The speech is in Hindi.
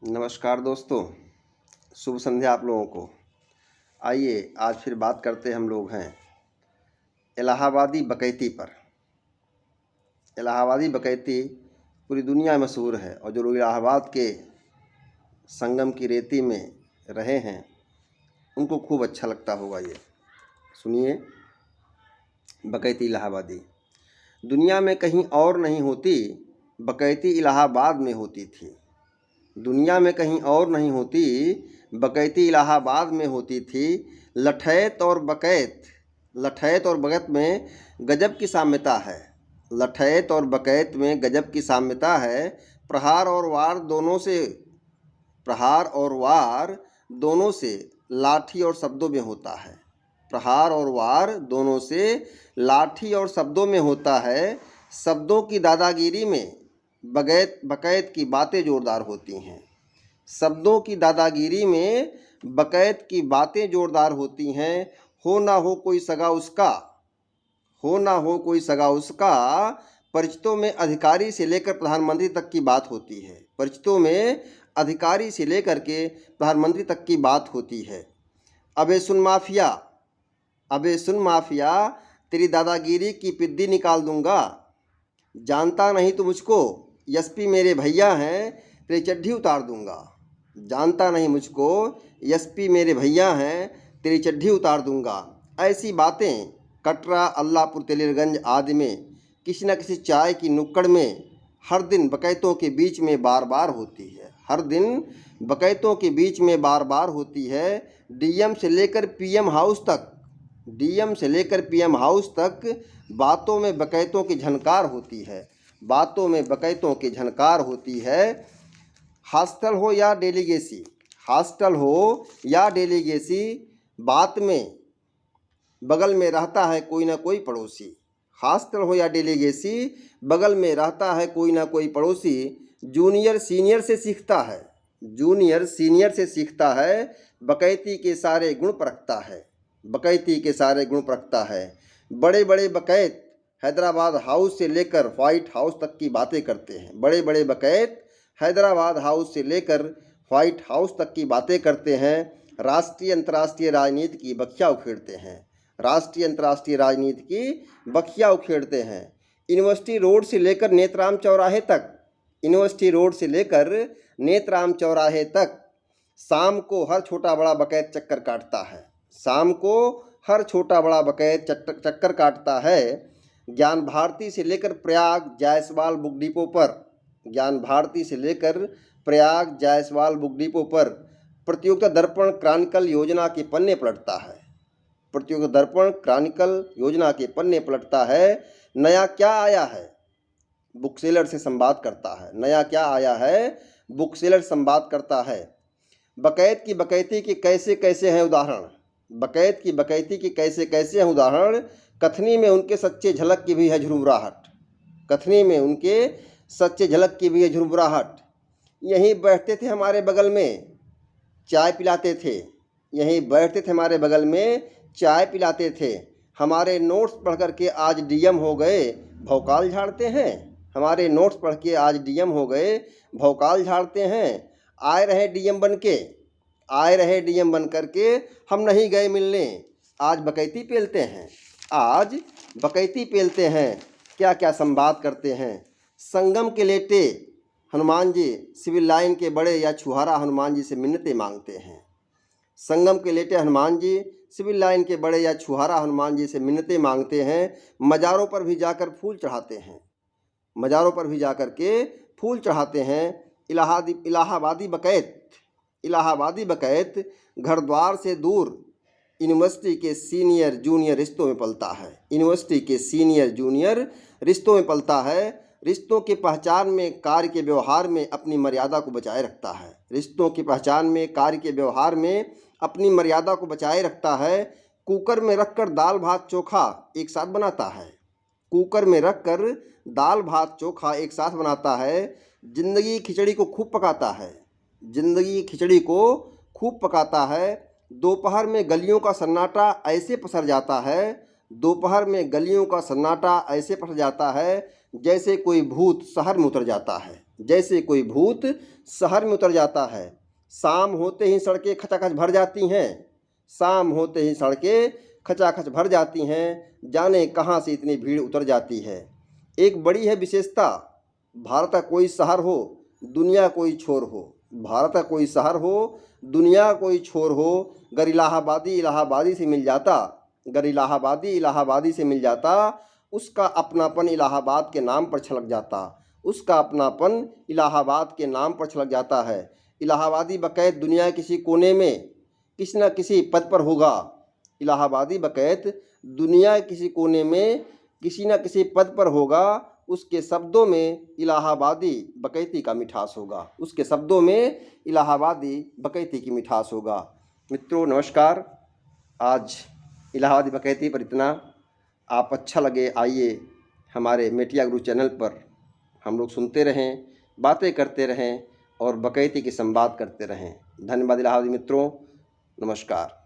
नमस्कार दोस्तों, शुभ संध्या आप लोगों को। आइए आज फिर बात करते हम लोग हैं इलाहाबादी बकैती पर। इलाहाबादी बकैती पूरी दुनिया में मशहूर है और जो लोग इलाहाबाद के संगम की रेती में रहे हैं उनको खूब अच्छा लगता होगा। ये सुनिए, बकैती इलाहाबादी दुनिया में कहीं और नहीं होती, बकैती इलाहाबाद में होती थी। दुनिया में कहीं और नहीं होती, बकैती इलाहाबाद में होती थी। लठैत और बकैत में गजब की साम्यता है। लठैत और बकैत में गजब की साम्यता है। प्रहार और वार दोनों से लाठी और शब्दों में होता है। प्रहार और वार दोनों से लाठी और शब्दों में होता है। शब्दों की दादागिरी में बकैत की बातें जोरदार होती हैं। शब्दों की दादागिरी में बकैत की बातें जोरदार होती हैं। हो ना हो कोई सगा उसका, परिचितों में अधिकारी से लेकर प्रधानमंत्री तक की बात होती है। परिचितों में अधिकारी से लेकर के प्रधानमंत्री तक की बात होती है। अबे सुन माफिया, तेरी दादागिरी की पिद्दी निकाल दूंगा। जानता नहीं तो मुझको, एसपी मेरे भैया हैं, तेरी चड्ढी उतार दूंगा। जानता नहीं मुझको, एसपी मेरे भैया हैं, तेरी चड्ढी उतार दूंगा। ऐसी बातें कटरा, अल्लाहपुर, तेलिरगंज आदि में किसी न किसी चाय की नुक्कड़ में हर दिन बकैतों के बीच में बार बार होती है। डीएम से लेकर पीएम हाउस तक बातों में बकैतों की झनकार होती है। हॉस्टल हो या डेलीगेसी, बात में बगल में रहता है कोई ना कोई पड़ोसी। हॉस्टल हो या डेलीगेसी, बगल में रहता है कोई ना कोई पड़ोसी। जूनियर सीनियर से सीखता है, बकैती के सारे गुण परखता है। बड़े बड़े बकैत हैदराबाद हाउस से लेकर व्हाइट हाउस तक की बातें करते हैं। बड़े बकैत हैदराबाद हाउस से लेकर व्हाइट हाउस तक की बातें करते हैं। राष्ट्रीय अंतर्राष्ट्रीय राजनीति की बखिया उखेड़ते हैं। यूनिवर्सिटी रोड से लेकर नेत्राम चौराहे तक शाम को हर छोटा बड़ा बकैत चक्कर काटता है। ज्ञान भारती से लेकर प्रयाग जायसवाल बुक डिपो पर प्रतियोगिता दर्पण क्रॉनिकल योजना के पन्ने पलटता है। नया क्या आया है, बुकसेलर से संवाद करता है। बकैत की बकैती के कैसे कैसे हैं उदाहरण। कथनी में उनके सच्चे झलक की भी है झुरमुराहट। यहीं बैठते थे हमारे बगल में, चाय पिलाते थे। हमारे नोट्स पढ़ करके आज डीएम हो गए, भौकाल झाड़ते हैं। आए रहे डीएम बन करके हम नहीं गए मिलने। आज बकैती पेलते हैं। क्या क्या संवाद करते हैं। संगम के लेटे हनुमान जी सिविल लाइन के बड़े या छुहारा हनुमान जी से मिन्नतें मांगते हैं। मज़ारों पर भी जाकर फूल चढ़ाते हैं। इलाहाबादी बकैत घर द्वार से दूर यूनिवर्सिटी के सीनियर जूनियर रिश्तों में पलता है। रिश्तों की पहचान में कार्य के व्यवहार में अपनी मर्यादा को बचाए रखता है। कुकर में रखकर दाल भात चोखा एक साथ बनाता है। जिंदगी खिचड़ी को खूब पकाता है। दोपहर में गलियों का सन्नाटा ऐसे पसर जाता है जैसे कोई भूत शहर में उतर जाता है। जैसे कोई भूत शहर में उतर जाता है। शाम होते ही सड़कें खचाखच भर जाती हैं। शाम होते ही सड़कें खचाखच भर जाती हैं, जाने कहाँ से इतनी भीड़ उतर जाती है। एक बड़ी है विशेषता, भारत का कोई शहर हो, दुनिया कोई छोर हो। भारत का कोई शहर हो, दुनिया कोई छोर हो, अगर इलाहाबादी इलाहाबादी से मिल जाता, अगर इलाहाबादी इलाहाबादी से मिल जाता, उसका अपनापन इलाहाबाद के नाम पर छलक जाता। उसका अपनापन इलाहाबाद के नाम पर छलक जाता है। इलाहाबादी बकैत दुनिया के किसी कोने में किसी न किसी पद पर होगा। इलाहाबादी बकैत दुनिया के किसी कोने में किसी न किसी पद पर होगा। उसके शब्दों में इलाहाबादी बकैती का मिठास होगा। उसके शब्दों में इलाहाबादी बकैती की मिठास होगा। मित्रों नमस्कार। आज इलाहाबादी बकैती पर इतना। आप अच्छा लगे आइए हमारे मेटिया गुरु चैनल पर हम लोग सुनते रहें, बातें करते रहें और बकैती की संवाद करते रहें। धन्यवाद इलाहाबादी मित्रों, नमस्कार।